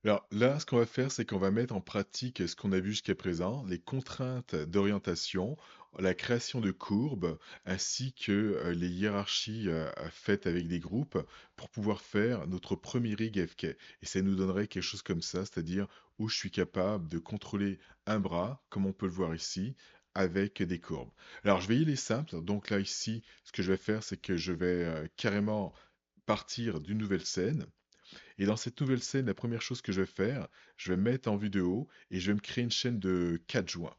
Alors là, ce qu'on va faire, c'est qu'on va mettre en pratique ce qu'on a vu jusqu'à présent, les contraintes d'orientation, la création de courbes, ainsi que les hiérarchies faites avec des groupes pour pouvoir faire notre premier rig FK. Et ça nous donnerait quelque chose comme ça, c'est-à-dire où je suis capable de contrôler un bras, comme on peut le voir ici, avec des courbes. Alors je vais y aller simple. Donc là, ici, ce que je vais faire, c'est que je vais carrément partir d'une nouvelle scène. Et dans cette nouvelle scène, la première chose que je vais faire, je vais me mettre en vue de haut et je vais me créer une chaîne de 4 joints.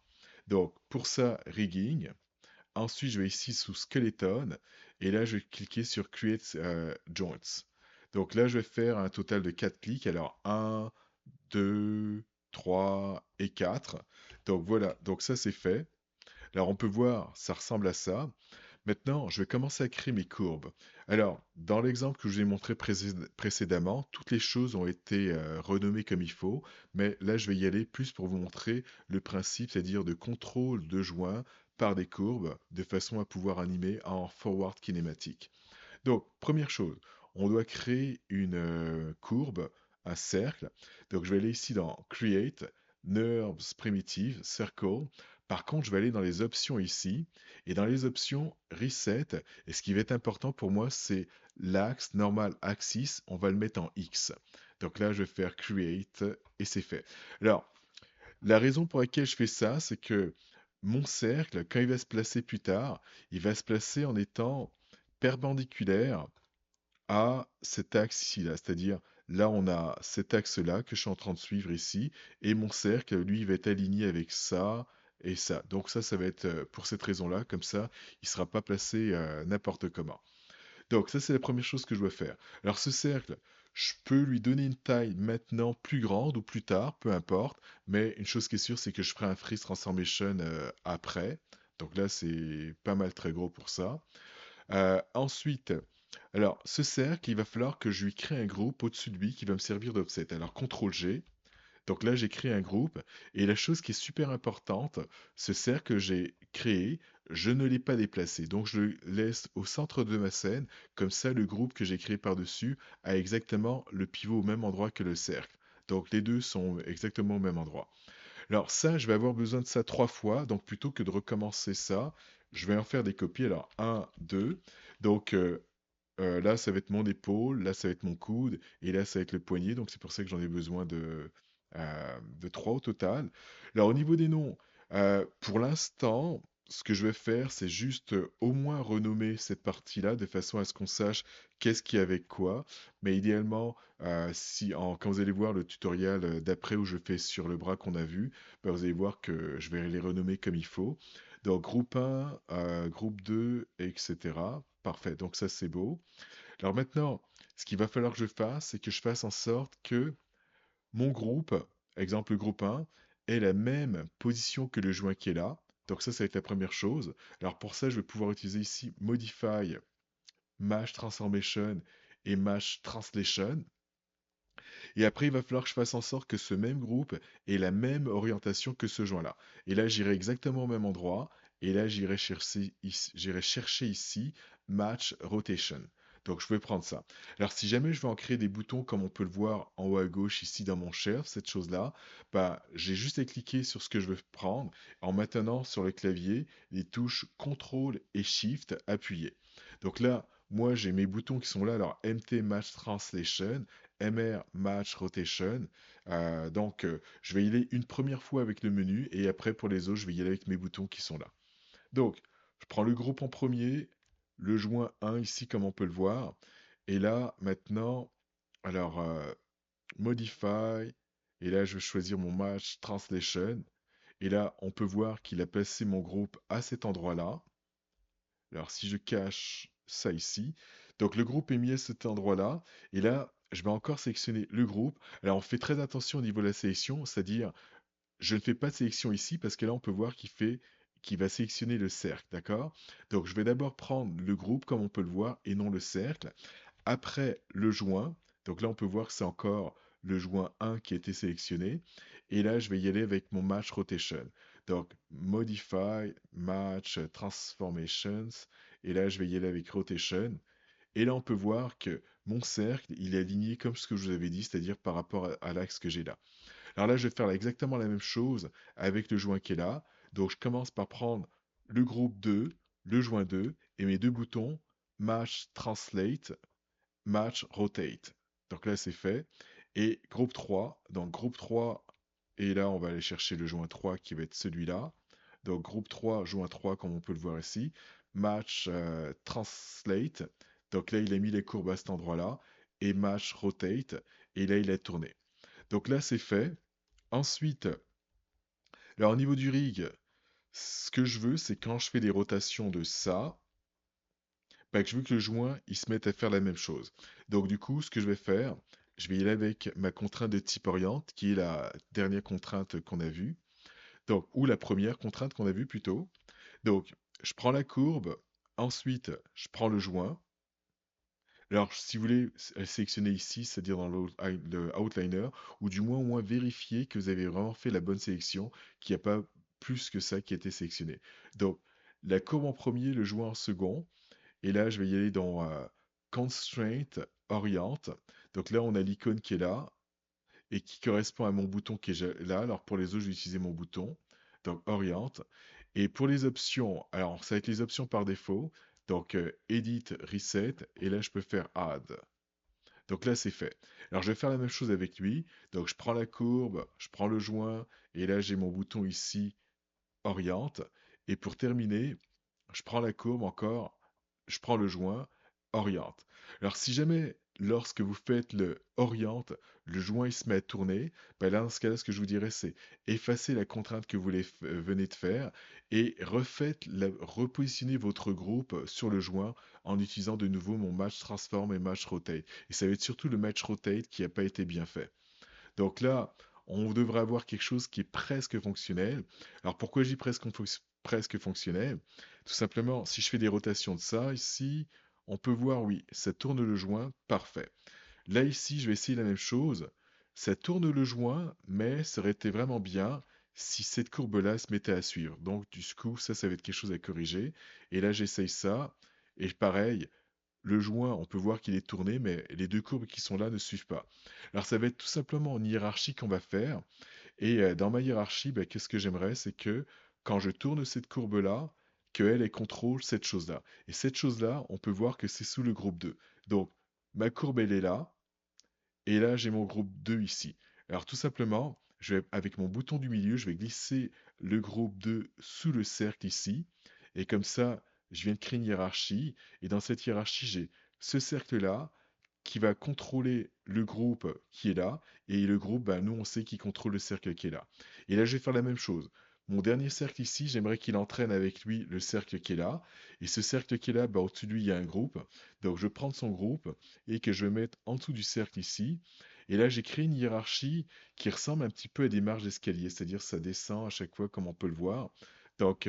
Donc pour ça, rigging. Ensuite, je vais ici sous skeleton et là, je vais cliquer sur create joints. Donc là, je vais faire un total de 4 clics. Alors un, 2, 3 et 4. Donc voilà, donc ça c'est fait. Alors on peut voir, ça ressemble à ça. Maintenant, je vais commencer à créer mes courbes. Alors, dans l'exemple que je vous ai montré précédemment, toutes les choses ont été renommées comme il faut, mais là, je vais y aller plus pour vous montrer le principe, c'est-à-dire de contrôle de joints par des courbes, de façon à pouvoir animer en forward kinématique. Donc, première chose, on doit créer une courbe, un cercle. Donc, je vais aller ici dans Create, Nerves Primitive, Circle. Par contre, je vais aller dans les options ici, et dans les options Reset, et ce qui va être important pour moi, c'est l'axe Normal Axis, on va le mettre en X. Donc là, je vais faire Create, et c'est fait. Alors, la raison pour laquelle je fais ça, c'est que mon cercle, quand il va se placer plus tard, il va se placer en étant perpendiculaire à cet axe ici-là. C'est-à-dire, là, on a cet axe-là que je suis en train de suivre ici, et mon cercle, lui, il va être aligné avec ça et ça. Donc ça va être pour cette raison-là, comme ça, il ne sera pas placé n'importe comment. Donc ça, c'est la première chose que je dois faire. Alors ce cercle, je peux lui donner une taille maintenant plus grande ou plus tard, peu importe, mais une chose qui est sûre, c'est que je ferai un freeze transformation après. Donc là, c'est pas mal très gros pour ça. Ensuite, alors ce cercle, il va falloir que je lui crée un groupe au-dessus de lui qui va me servir d'offset. Alors CTRL G, donc là j'ai créé un groupe, et la chose qui est super importante, ce cercle que j'ai créé, je ne l'ai pas déplacé. Donc je le laisse au centre de ma scène, comme ça le groupe que j'ai créé par-dessus a exactement le pivot au même endroit que le cercle. Donc les deux sont exactement au même endroit. Alors ça, je vais avoir besoin de ça 3 fois, donc plutôt que de recommencer ça, je vais en faire des copies. Alors un, 2. Donc là, ça va être mon épaule, là, ça va être mon coude, et là, ça va être le poignet. Donc c'est pour ça que j'en ai besoin de 3 au total. Alors au niveau des noms, pour l'instant, ce que je vais faire, c'est juste au moins renommer cette partie-là de façon à ce qu'on sache qu'est-ce qui est avec quoi. Mais idéalement, quand vous allez voir le tutoriel d'après où je fais sur le bras qu'on a vu, bah, vous allez voir que je vais les renommer comme il faut. Donc groupe 1, groupe 2, etc. Parfait, donc ça c'est beau. Alors maintenant, ce qu'il va falloir que je fasse, c'est que je fasse en sorte que mon groupe, exemple le groupe 1, ait la même position que le joint qui est là. Donc ça va être la première chose. Alors pour ça, je vais pouvoir utiliser ici Modify, Mesh Transformation et Mesh Translation. Et après, il va falloir que je fasse en sorte que ce même groupe ait la même orientation que ce joint-là. Et là, j'irai exactement au même endroit. Et là, j'irai chercher ici Match Rotation. Donc, je vais prendre ça. Alors, si jamais je veux en créer des boutons, comme on peut le voir en haut à gauche ici dans mon chef, cette chose-là, bah, j'ai juste à cliquer sur ce que je veux prendre en maintenant sur le clavier les touches CTRL et SHIFT appuyées. Donc là, moi, j'ai mes boutons qui sont là. Alors, MT Match Translation, MR Match Rotation. Je vais y aller une première fois avec le menu et après, pour les autres, je vais y aller avec mes boutons qui sont là. Donc, je prends le groupe en premier, le joint 1 ici, comme on peut le voir. Et là, maintenant, alors, Modify. Et là, je vais choisir mon Match Translation. Et là, on peut voir qu'il a placé mon groupe à cet endroit-là. Alors, si je cache ça ici, donc le groupe est mis à cet endroit-là, et là, je vais encore sélectionner le groupe. Alors, on fait très attention au niveau de la sélection, c'est-à-dire, je ne fais pas de sélection ici, parce que là, on peut voir qu'il va sélectionner le cercle, d'accord? Donc, je vais d'abord prendre le groupe, comme on peut le voir, et non le cercle. Après, le joint. Donc là, on peut voir que c'est encore le joint 1 qui a été sélectionné. Et là, je vais y aller avec mon Match Rotation. Donc, Modify, Match, Transformations. Et là, je vais y aller avec Rotation. Et là, on peut voir que mon cercle, il est aligné comme ce que je vous avais dit, c'est-à-dire par rapport à l'axe que j'ai là. Alors là, je vais faire exactement la même chose avec le joint qui est là. Donc, je commence par prendre le groupe 2, le joint 2, et mes deux boutons, Match Translate, Match Rotate. Donc là, c'est fait. Et groupe 3, donc groupe 3, et là, on va aller chercher le joint 3 qui va être celui-là. Donc groupe 3, joint 3, comme on peut le voir ici. Match Translate. Donc là, il a mis les courbes à cet endroit-là. Et Match Rotate. Et là, il a tourné. Donc là, c'est fait. Ensuite, alors au niveau du rig, ce que je veux, c'est quand je fais des rotations de ça, bah, que je veux que le joint, il se mette à faire la même chose. Donc du coup, ce que je vais faire, je vais y aller avec ma contrainte de type oriente, qui est la dernière contrainte qu'on a vue. Donc, ou la première contrainte qu'on a vue plutôt. Donc, je prends la courbe, ensuite, je prends le joint. Alors, si vous voulez sélectionner ici, c'est-à-dire dans le outliner, ou du moins au moins vérifier que vous avez vraiment fait la bonne sélection, qu'il n'y a pas plus que ça qui a été sélectionné. Donc, la courbe en premier, le joint en second, et là, je vais y aller dans Constraint, Orient. Donc là, on a l'icône qui est là, et qui correspond à mon bouton qui est là. Alors, pour les autres, je vais utiliser mon bouton, donc Orient. Et pour les options, alors ça va être les options par défaut, donc Edit, Reset, et là, je peux faire Add. Donc là, c'est fait. Alors, je vais faire la même chose avec lui. Donc, je prends la courbe, je prends le joint, et là, j'ai mon bouton ici, Oriente. Et pour terminer, je prends la courbe encore, je prends le joint, Oriente. Alors, si jamais, lorsque vous faites le Oriente, le joint il se met à tourner, ben là, dans ce cas-là, ce que je vous dirais, c'est effacer la contrainte que vous venez de faire et repositionnez votre groupe sur le joint en utilisant de nouveau mon Match Transform et Match Rotate. Et ça va être surtout le Match Rotate qui n'a pas été bien fait. Donc là, on devrait avoir quelque chose qui est presque fonctionnel. Alors pourquoi je dis presque fonctionnel? Tout simplement, si je fais des rotations de ça, ici, on peut voir, oui, ça tourne le joint, parfait. Là, ici, je vais essayer la même chose. Ça tourne le joint, mais ça aurait été vraiment bien si cette courbe-là se mettait à suivre. Donc, du coup, ça va être quelque chose à corriger. Et là, j'essaye ça. Et pareil, le joint, on peut voir qu'il est tourné, mais les deux courbes qui sont là ne suivent pas. Alors ça va être tout simplement une hiérarchie qu'on va faire. Et dans ma hiérarchie, ben, qu'est-ce que j'aimerais, c'est que quand je tourne cette courbe-là, qu'elle contrôle cette chose-là. Et cette chose-là, on peut voir que c'est sous le groupe 2. Donc, ma courbe, elle est là. Et là, j'ai mon groupe 2 ici. Alors tout simplement, avec mon bouton du milieu, je vais glisser le groupe 2 sous le cercle ici. Et comme ça, je viens de créer une hiérarchie. Et dans cette hiérarchie, j'ai ce cercle-là qui va contrôler le groupe qui est là. Et le groupe, bah, nous, on sait qu'il contrôle le cercle qui est là. Et là, je vais faire la même chose. Mon dernier cercle ici, j'aimerais qu'il entraîne avec lui le cercle qui est là. Et ce cercle qui est là, bah, au-dessus de lui, il y a un groupe. Donc, je vais prendre son groupe et que je vais mettre en dessous du cercle ici. Et là, j'ai créé une hiérarchie qui ressemble un petit peu à des marches d'escalier, c'est-à-dire ça descend à chaque fois comme on peut le voir. Donc,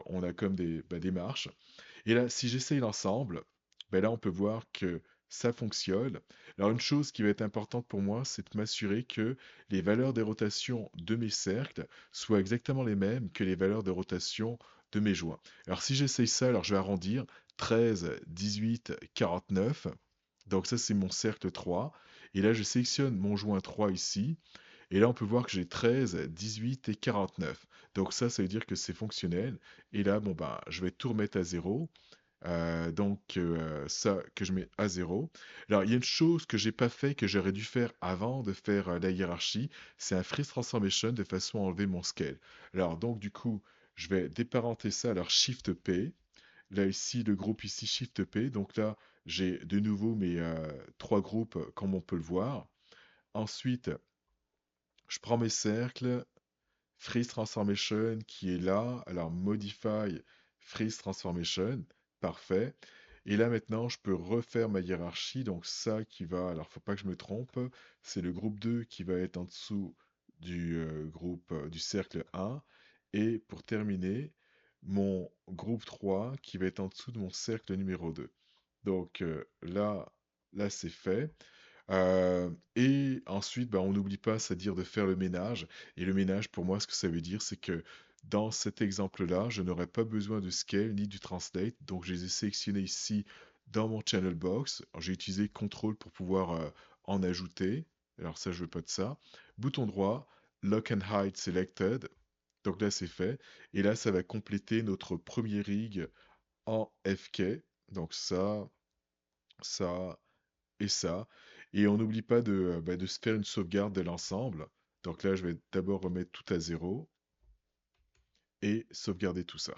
on a comme des marches. Et là, si j'essaye l'ensemble, ben là, on peut voir que ça fonctionne. Alors, une chose qui va être importante pour moi, c'est de m'assurer que les valeurs de rotation de mes cercles soient exactement les mêmes que les valeurs de rotation de mes joints. Alors, si j'essaye ça, alors je vais arrondir 13, 18, 49. Donc ça, c'est mon cercle 3. Et là, je sélectionne mon joint 3 ici. Et là, on peut voir que j'ai 13, 18 et 49. Donc ça veut dire que c'est fonctionnel. Et là, bon, bah, je vais tout remettre à zéro. Ça que je mets à zéro. Alors, il y a une chose que j'ai pas fait, que j'aurais dû faire avant de faire la hiérarchie, c'est un freeze transformation de façon à enlever mon scale. Alors, donc, du coup, je vais déparenter ça, alors Shift P. Là, ici, le groupe ici, Shift P. Donc là, j'ai de nouveau mes trois groupes, comme on peut le voir. Ensuite, je prends mes cercles, Freeze Transformation qui est là. Alors, Modify Freeze Transformation. Parfait. Et là, maintenant, je peux refaire ma hiérarchie. Donc, ça qui va... Alors, faut pas que je me trompe. C'est le groupe 2 qui va être en dessous du groupe du cercle 1. Et pour terminer, mon groupe 3 qui va être en dessous de mon cercle numéro 2. Donc, là c'est fait. Et ensuite, bah, on n'oublie pas, c'est-à-dire de faire le ménage. Et le ménage, pour moi, ce que ça veut dire, c'est que dans cet exemple-là, je n'aurai pas besoin de scale ni du translate. Donc, je les ai sélectionnés ici Dans mon channel box, j'ai utilisé CTRL pour pouvoir en ajouter. Alors ça, je veux pas de ça. Bouton droit, Lock and Hide Selected. Donc là, c'est fait. Et là, ça va compléter notre premier rig en FK. Donc ça et ça. Et on n'oublie pas de se faire une sauvegarde de l'ensemble. Donc là, je vais d'abord remettre tout à zéro et sauvegarder tout ça.